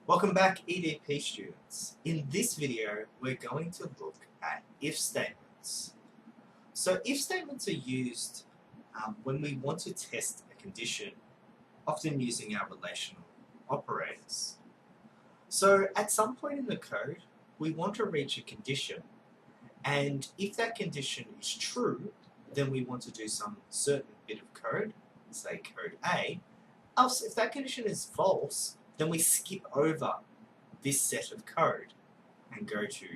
Welcome back, EDP students. In this video, we're going to look at if statements. So if statements are used when we want to test a condition, often using our relational operators. So at some point in the code, we want to reach a condition, and if that condition is true, then we want to do some certain bit of code, say code A. Else, if that condition is false, then we skip over this set of code and go to,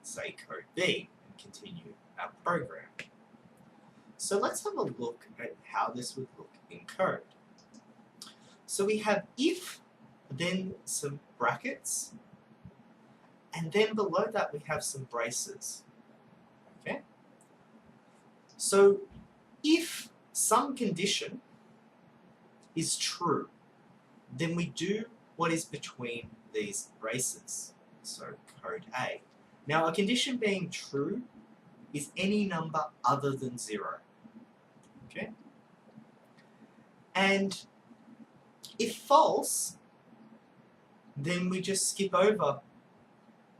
say, code B and continue our program. So let's have a look at how this would look in code. So we have if, then some brackets, and then below that we have some braces. Okay? So if some condition is true, then we do what is between these braces, so code A. Now, a condition being true is any number other than 0. Okay? And if false, then we just skip over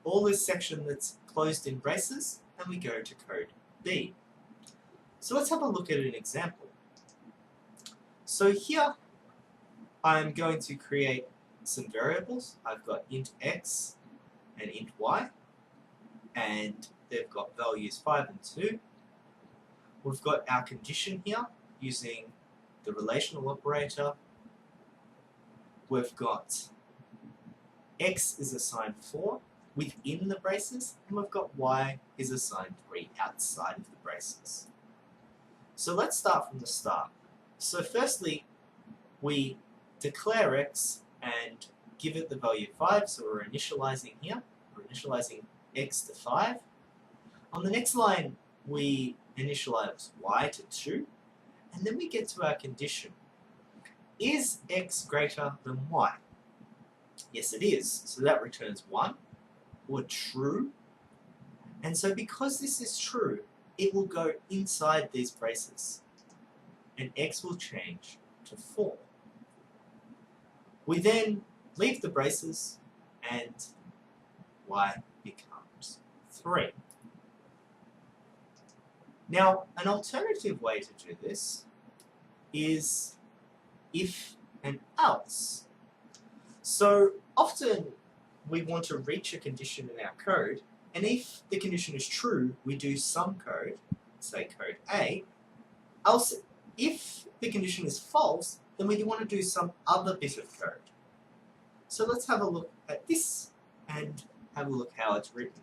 all this section that's closed in braces and we go to code B. So let's have a look at an example. So here I'm going to create some variables. I've got int x and int y, and they've got values 5 and 2. We've got our condition here using the relational operator. We've got x is assigned 4 within the braces, and we've got y is assigned 3 outside of the braces. So let's start from the start. So firstly, we declare x and give it the value 5, so we're initializing here. We're initializing x to 5. On the next line, we initialize y to 2, and then we get to our condition. Is x greater than y? Yes, it is. So that returns 1, or true. And so because this is true, it will go inside these braces, and x will change to 4. We then leave the braces and y becomes 3. Now, an alternative way to do this is if and else. So often we want to reach a condition in our code, and if the condition is true, we do some code, say code A. Else, if the condition is false, then we want to do some other bit of code. So let's have a look at this and have a look how it's written.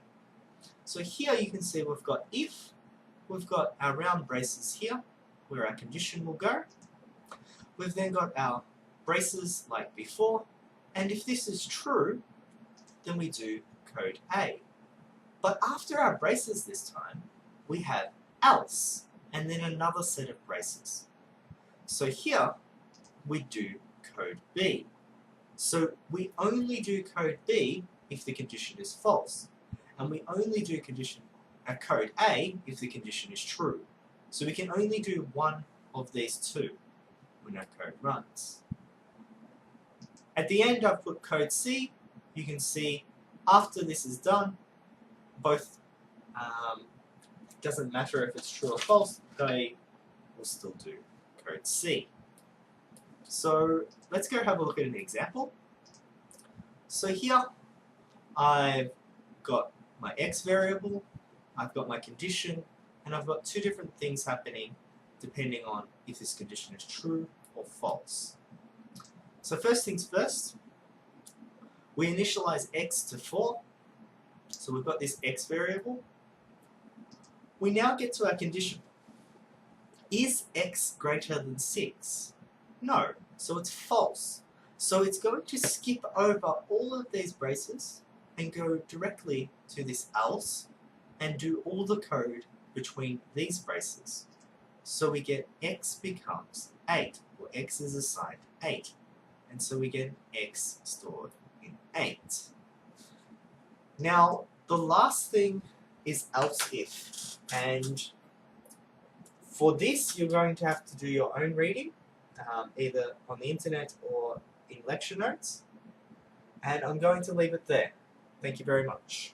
So here you can see we've got if, we've got our round braces here, where our condition will go. We've then got our braces like before, and if this is true, then we do code A. But after our braces this time, we have else, and then another set of braces. So here, we do code B. So we only do code B if the condition is false, and we only do code A if the condition is true. So we can only do one of these two when our code runs. At the end, I've put code C. You can see after this is done, both doesn't matter if it's true or false, they will still do code C. So let's go have a look at an example. So here I've got my x variable, I've got my condition, and I've got two different things happening depending on if this condition is true or false. So first things first, we initialize x to 4. So we've got this x variable. We now get to our condition. Is x greater than 6? No, so it's false. So it's going to skip over all of these braces and go directly to this else and do all the code between these braces. So we get x becomes 8, or x is assigned 8. And so we get x stored in 8. Now, the last thing is else if. And for this, you're going to have to do your own reading, either on the internet or in lecture notes. And I'm going to leave it there. Thank you very much.